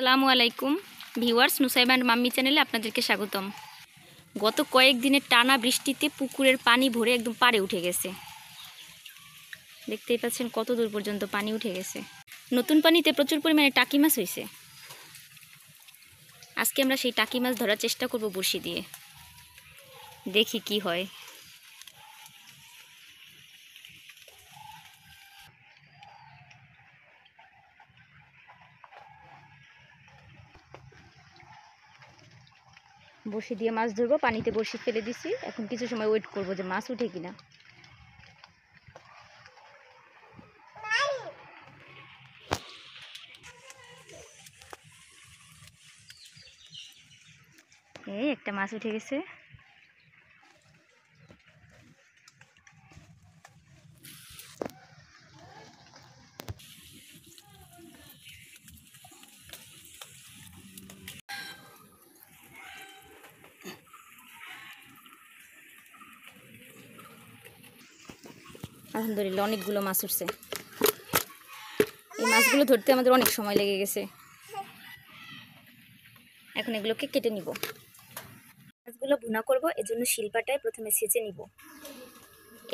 আসসালামু আলাইকুম viewers, Nusaiba and mummy চ্যানেলে আপনাদেরকে স্বাগতম। গত কয়েকদিনের টানা বৃষ্টিতে পুকুরের পানি ভরে একদম পাড়ে উঠে গেছে। দেখতেই পাচ্ছেন কত দূর পর্যন্ত পানি উঠে গেছে। নতুন পানিতে প্রচুর পরিমাণে টাকি মাছ হয়েছে। আজকে আমরা সেই টাকি মাছ ধরার চেষ্টা করব বড়শি দিয়ে, দেখি কি হয়। বড়শি দিয়ে মাছ ধরবো, পানিতে বড়শি ফেলে দিছি। এখন কিছু সময় ওয়েট করব যে মাছ উঠে কিনা। এই একটা মাছ উঠে গেছে। আলহামদুলিল্লাহ অনেকগুলো মাছ উঠছে। এই মাছগুলো ধরতে আমাদের অনেক সময় লেগে গেছে। এখন এগুলোকে কেটে নিব। মাছগুলো ভুনা করব, এজন্য শিলপাটায় প্রথমে ছেঁচে নিব।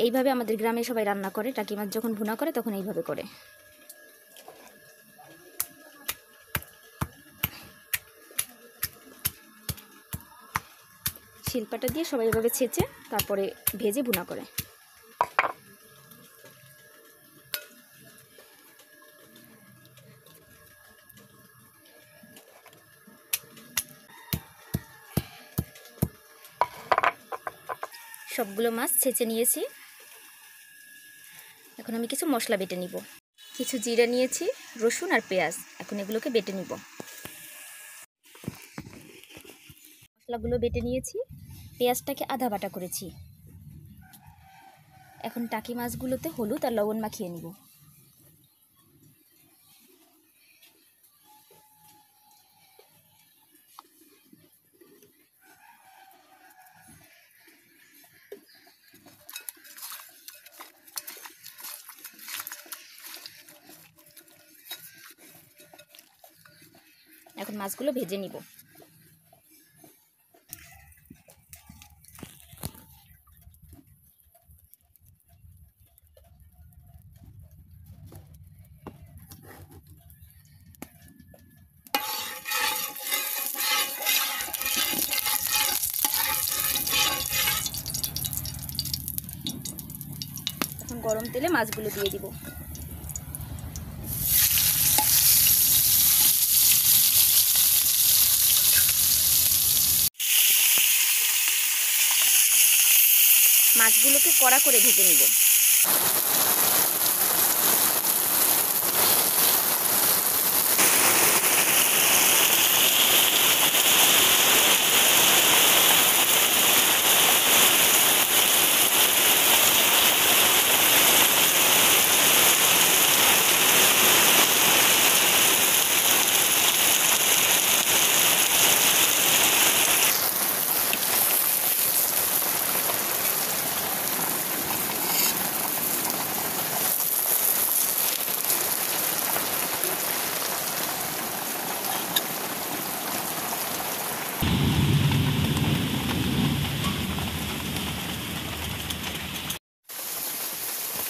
এইভাবে আমাদের গ্রামে সবাই রান্না করে। টাকি মাছ যখন ভুনা করে তখন এইভাবে করে। শিলপাটা দিয়ে সবাই এভাবে ছেঁচে তারপরে ভেজে ভুনা করে। সবগুলো মাছ ছেঁচে নিয়েছি। এখন আমি কিছু মশলা বেটে নিব। কিছু জিরা নিয়েছি, রসুন আর পেঁয়াজ। এখন এগুলোকে বেটে নিব। মশলাগুলো বেটে নিয়েছি, পেঁয়াজটাকে আধা বাটা করেছি। এখন টাকি মাছগুলোতে হলুদ আর লবণ মাখিয়ে নিব। এখন মাছগুলো ভেজে নিব। এখন গরম তেলে মাছগুলো দিয়ে দিব। মাছগুলোকে কড়া করে ভেজে নিব।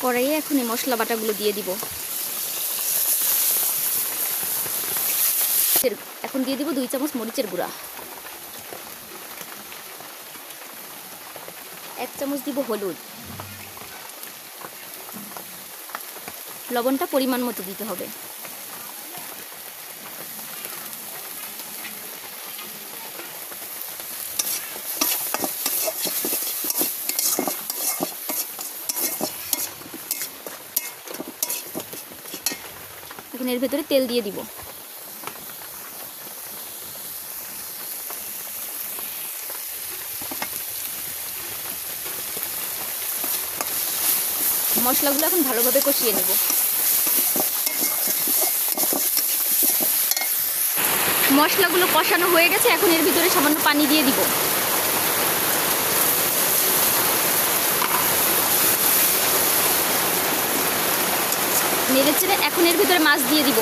কড়াইয়ে এখন এই মশলা বাটাগুলো দিয়ে দিব। এখন দিয়ে দিব 2 চামচ মরিচের গুঁড়া, 1 চামচ দিব হলুদ। লবণটা পরিমাণ মতো দিতে হবে। এখন এর ভেতরে তেল দিয়ে দিব। মশলাগুলো এখন ভালোভাবে কষিয়ে নেব। মশলাগুলো কষানো হয়ে গেছে। এখন এর ভিতরে সামান্য পানি দিয়ে দিব। নেড়েচেড়ে এখন এর ভিতরে মাছ দিয়ে দিব।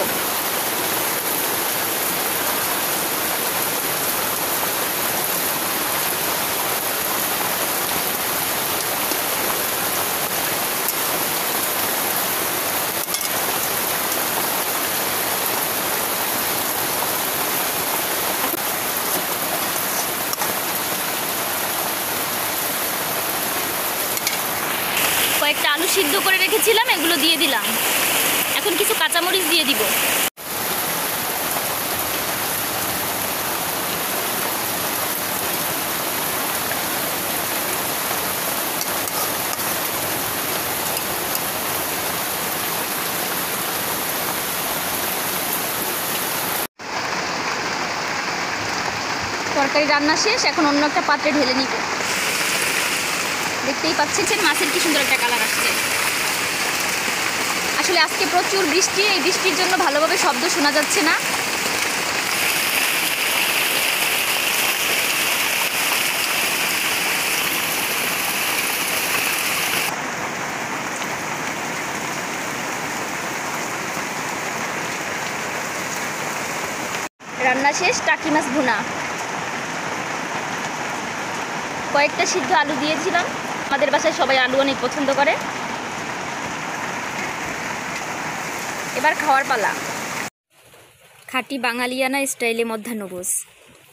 সিদ্ধ করে রেখেছিলাম এগুলো দিয়ে দিলাম। এখন কিছু কাঁচামরিচ দিয়ে দিব। তরকারি রান্না শেষ, এখন অন্য একটা পাত্রে ঢেলে নিব। দেখতেই পাচ্ছেন মাছের কি সুন্দর একটা কালার আসছে। আসলে আজকে প্রচুর বৃষ্টি, এই বৃষ্টির জন্য ভালোভাবে শব্দ শোনা যাচ্ছে না। রান্না শেষ, টাকি মাছ ভুনা। কয়েকটা সিদ্ধ আলু দিয়েছিলাম, আমাদের বাসায় সবাই আলু অনেক পছন্দ করে। এবার খাওয়ার পালা। খাঁটি বাঙালিয়ানা স্টাইলে মধ্যাহ্নভোজ।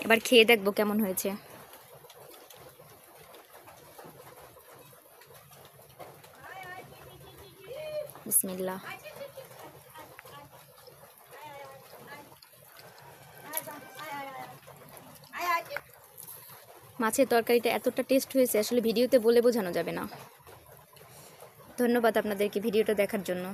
এবার খেয়ে দেখবো কেমন হয়েছে। বিসমিল্লাহ। মাছের তরকারিটা এতটা টেস্ট হয়েছে, আসলে ভিডিওতে বলে বোঝানো যাবে না। ধন্যবাদ আপনাদেরকে ভিডিওটা দেখার জন্য।